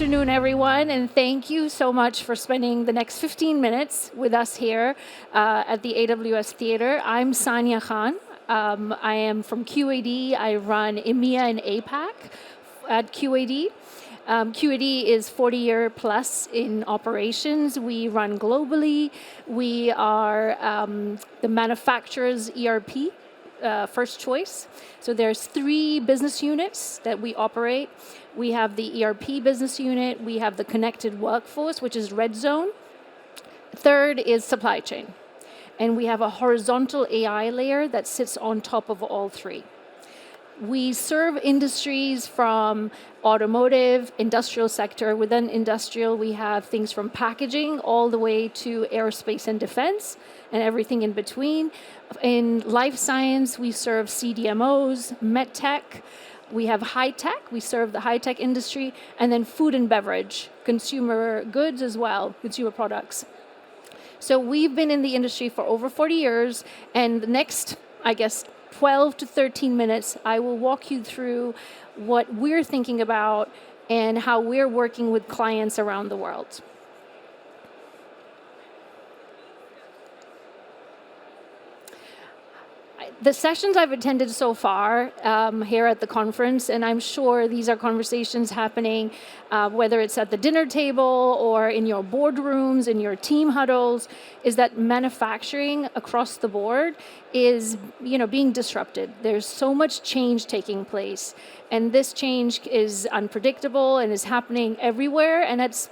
afternoon, everyone, and thank you so much for spending the next 15 minutes with us here at the AWS Theater. I'm Sania Khan. I am from QAD. I run EMEA and APAC at QAD. QAD is 40-year plus in operations. We run globally. We are the manufacturer's ERP first choice. So there's 3 business units that we operate. We have the ERP business unit. We have the connected workforce, which is Redzone. Third is supply chain. And we have a horizontal AI layer that sits on top of all 3. We serve industries from automotive, industrial sector. Within industrial, we have things from packaging all the way to aerospace and defense and everything in between. In life science, we serve CDMOs, medtech. We have high tech. We serve the high tech industry. And then food and beverage, consumer goods as well, consumer products. So we've been in the industry for over 40 years. And the next, 12 to 13 minutes, I will walk you through what we're thinking about and how we're working with clients around the world. The sessions I've attended so far here at the conference, and I'm sure these are conversations happening, whether it's at the dinner table or in your boardrooms, in your team huddles, is that manufacturing across the board is, being disrupted. There's so much change taking place, and this change is unpredictable and is happening everywhere, and it's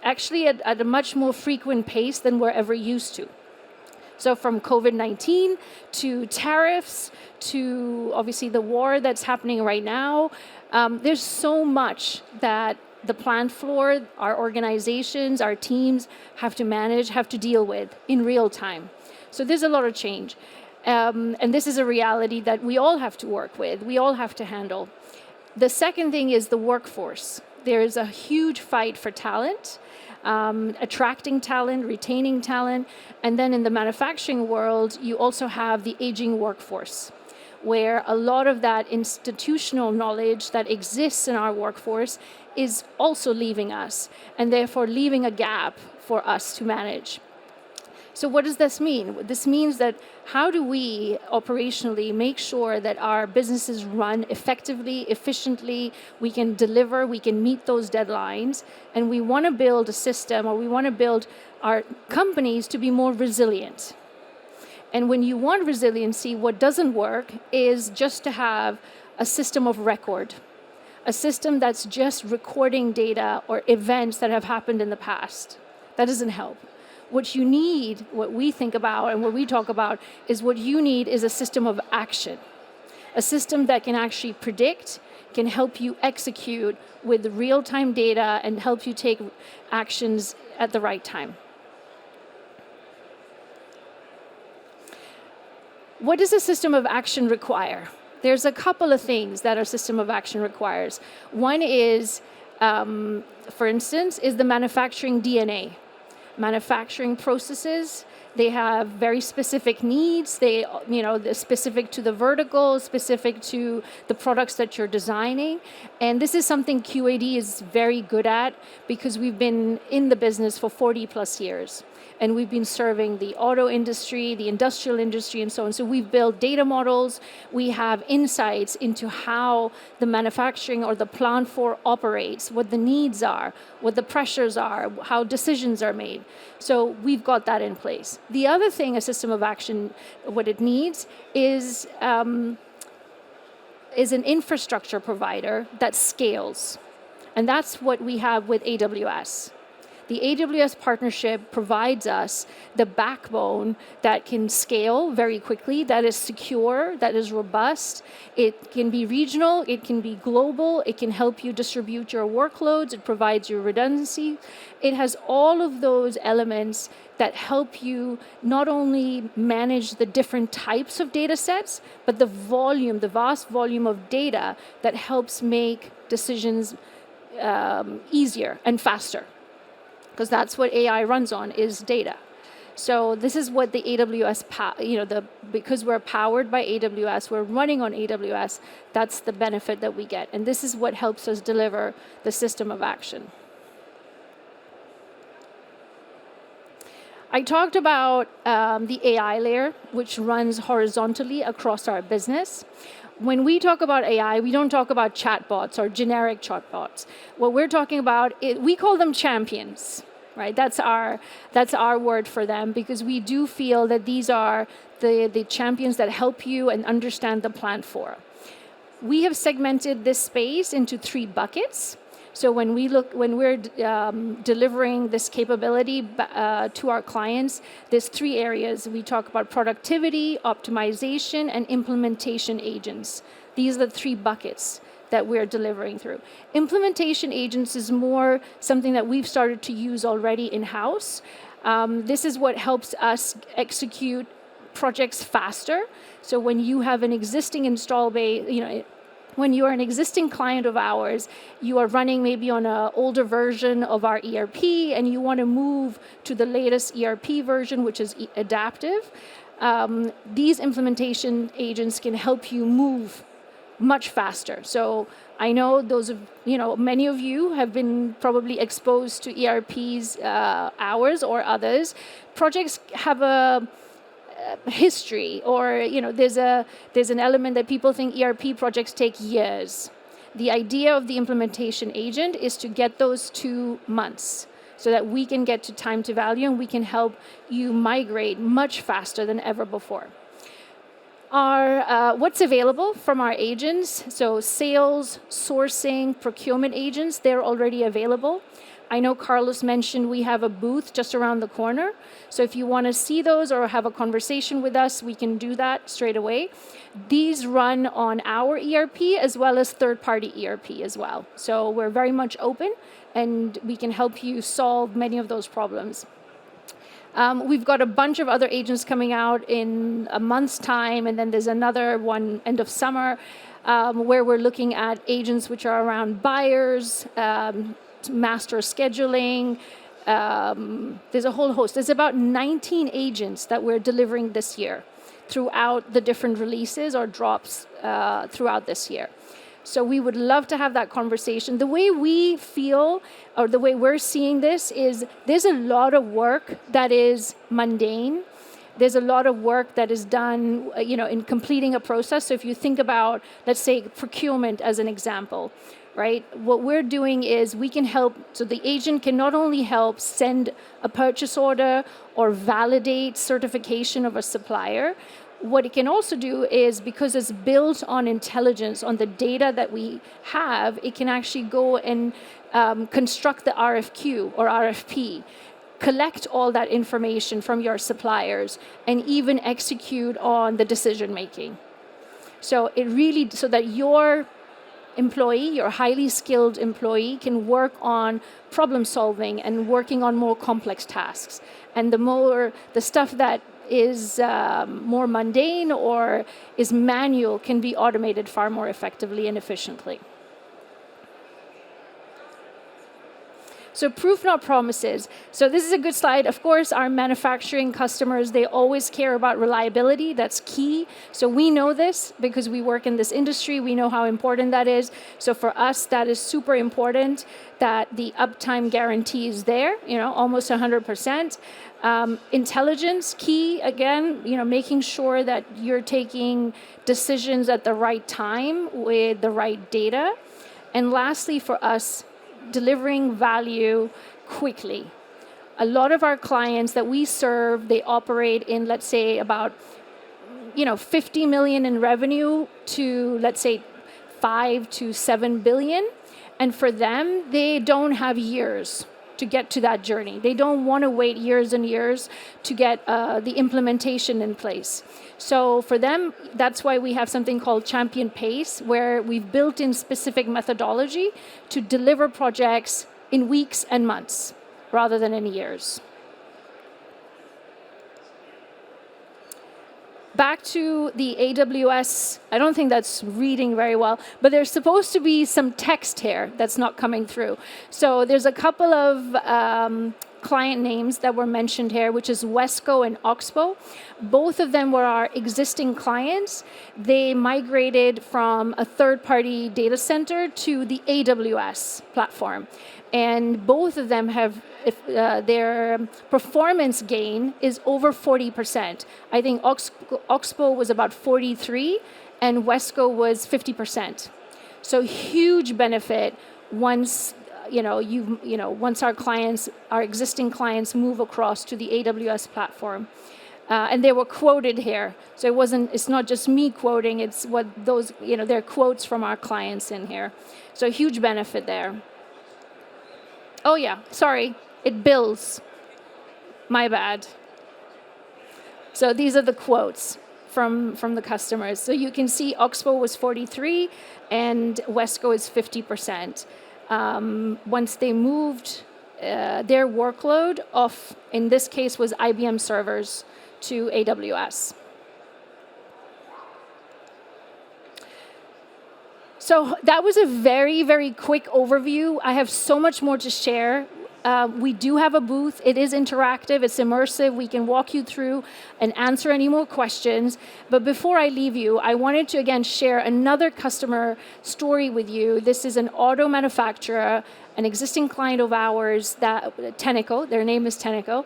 actually at a much more frequent pace than we're ever used to. So from COVID-19 to tariffs to obviously the war that's happening right now, there's so much that the plant floor, our organizations, our teams have to manage, have to deal with in real time. So there's a lot of change. And this is a reality that we all have to work with, we all have to handle. The second thing is the workforce. There's a huge fight for talent. Attracting talent, retaining talent, and then in the manufacturing world, you also have the aging workforce, where a lot of that institutional knowledge that exists in our workforce is also leaving us, and therefore leaving a gap for us to manage. So what does this mean? This means that how do we operationally make sure that our businesses run effectively, efficiently, we can deliver, we can meet those deadlines, and we want to build a system, or we want to build our companies to be more resilient. And when you want resiliency, what doesn't work is just to have a system of record, a system that's just recording data or events that have happened in the past. That doesn't help. What you need, what we think about and what we talk about, is what you need is a system of action. A system that can actually predict, can help you execute with real-time data and help you take actions at the right time. What does a system of action require? There's a couple of things that a system of action requires. One is, for instance, is the manufacturing DNA. Manufacturing processes, they have very specific needs. They're specific to the vertical, specific to the products that you're designing. And this is something QAD is very good at because we've been in the business for 40 plus years. And we've been serving the auto industry, the industrial industry, and so on. So we've built data models. We have insights into how the manufacturing or the plant floor operates, what the needs are, what the pressures are, how decisions are made. So we've got that in place. The other thing, a system of action, what it needs is an infrastructure provider that scales. And that's what we have with AWS. The AWS partnership provides us the backbone that can scale very quickly, that is secure, that is robust. It can be regional, it can be global, it can help you distribute your workloads, it provides you redundancy. It has all of those elements that help you not only manage the different types of data sets, but the vast volume of data that helps make decisions easier and faster. Because that's what AI runs on, is data. So this is what the AWS, because we're powered by AWS, we're running on AWS, that's the benefit that we get. And this is what helps us deliver the system of action. I talked about the AI layer, which runs horizontally across our business. When we talk about AI, we don't talk about chatbots or generic chatbots. What we're talking about, we call them champions, right? That's our word for them, because we do feel that these are the champions that help you and understand the plant floor. We have segmented this space into 3 buckets. So when we're delivering this capability to our clients, there's 3 areas. We talk about productivity, optimization, and implementation agents. These are the 3 buckets that we're delivering through. Implementation agents is more something that we've started to use already in-house. This is what helps us execute projects faster. So when you have an existing install base, when you are an existing client of ours, you are running maybe on an older version of our ERP, and you want to move to the latest ERP version, which is adaptive. These implementation agents can help you move much faster. So I know many of you have been probably exposed to ERPs, ours or others. Projects have a history, or there's an element that people think ERP projects take years. The idea of the implementation agent is to get those 2 months, so that we can get to time to value and we can help you migrate much faster than ever before. What's available from our agents, so sales, sourcing, procurement agents, they're already available. I know Carlos mentioned we have a booth just around the corner. So if you want to see those or have a conversation with us, we can do that straight away. These run on our ERP as well as third-party ERP as well. So we're very much open, and we can help you solve many of those problems. We've got a bunch of other agents coming out in a month's time, and then there's another one end of summer, where we're looking at agents which are around buyers, master scheduling. There's a whole host. There's about 19 agents that we're delivering this year throughout the different releases or drops throughout this year. So we would love to have that conversation. The way we feel, or the way we're seeing this, is there's a lot of work that is mundane. There's a lot of work that is done, in completing a process. So if you think about, let's say, procurement as an example, right? What we're doing is we can help, so the agent can not only help send a purchase order or validate certification of a supplier. What it can also do is, because it's built on intelligence, on the data that we have, it can actually go and construct the RFQ or RFP, collect all that information from your suppliers, and even execute on the decision making. So that your employee, your highly skilled employee, can work on problem solving and working on more complex tasks. And the stuff that is more mundane or is manual can be automated far more effectively and efficiently. So proof, not promises. So this is a good slide. Of course, our manufacturing customers, they always care about reliability. That's key. So we know this because we work in this industry. We know how important that is. So for us, that is super important that the uptime guarantee is there, almost 100%. Intelligence, key, again, making sure that you're taking decisions at the right time with the right data. And lastly, for us, delivering value quickly. A lot of our clients that we serve, they operate in, let's say, about 50 million in revenue to, let's say, 5 to 7 billion. And for them, they don't have years to get to that journey. They don't want to wait years and years to get the implementation in place. So for them, that's why we have something called Champion Pace, where we've built in specific methodology to deliver projects in weeks and months rather than in years. Back to the AWS, I don't think that's reading very well, but there's supposed to be some text here that's not coming through. So there's a couple of client names that were mentioned here, which is Wesco and Oxbow. Both of them were our existing clients. They migrated from a third-party data center to the AWS platform. And both of them have their performance gain is over 40%. I think Oxbow was about 43, and Wesco was 50%. So huge benefit once once our existing clients move across to the AWS platform. And they were quoted here. So it's not just me quoting, it's what those, they're quotes from our clients in here. So huge benefit there. Oh yeah, sorry, it bills. My bad. So these are the quotes from the customers. So you can see Oxbow was 43 and Wesco is 50%. Once they moved their workload off, in this case was IBM servers, to AWS. So that was a very, very quick overview. I have so much more to share. We do have a booth. It is interactive. It's immersive. We can walk you through and answer any more questions. But before I leave you, I wanted to, again, share another customer story with you. This is an auto manufacturer, an existing client of ours, Tenneco, their name is Tenneco,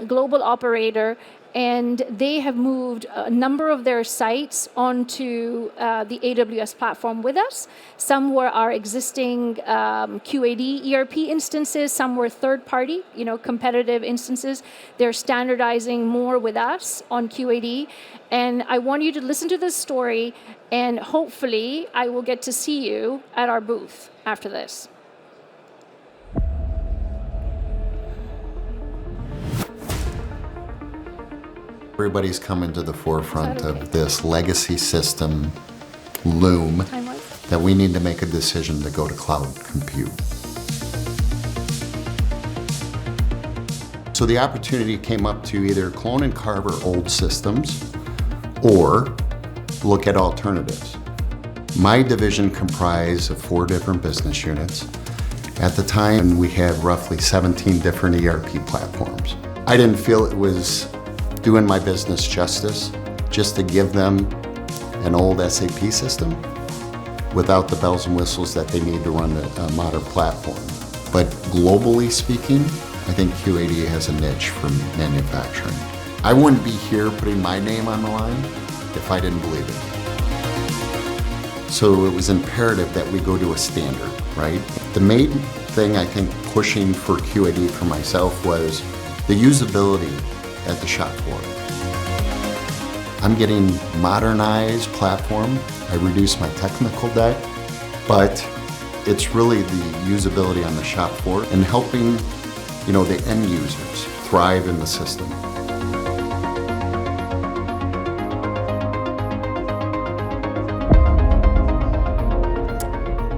global operator, and they have moved a number of their sites onto the AWS platform with us. Some were our existing QAD ERP instances, some were third-party, competitive instances. They're standardizing more with us on QAD, and I want you to listen to this story, and hopefully I will get to see you at our booth after this. Everybody's coming to the forefront of this legacy system loom that we need to make a decision to go to cloud compute. So the opportunity came up to either clone and carve our old systems or look at alternatives. My division comprised of 4 different business units. At the time, we had roughly 17 different ERP platforms. I didn't feel it was doing my business justice just to give them an old SAP system without the bells and whistles that they need to run a modern platform. But globally speaking, I think QAD has a niche for manufacturing. I wouldn't be here putting my name on the line if I didn't believe it. So it was imperative that we go to a standard, right? The main thing I think pushing for QAD for myself was the usability at the shop floor. I'm getting modernized platform. I reduced my technical debt, but it's really the usability on the shop floor and helping, the end users thrive in the system.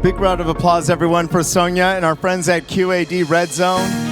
Big round of applause, everyone, for Sonia and our friends at QAD Redzone.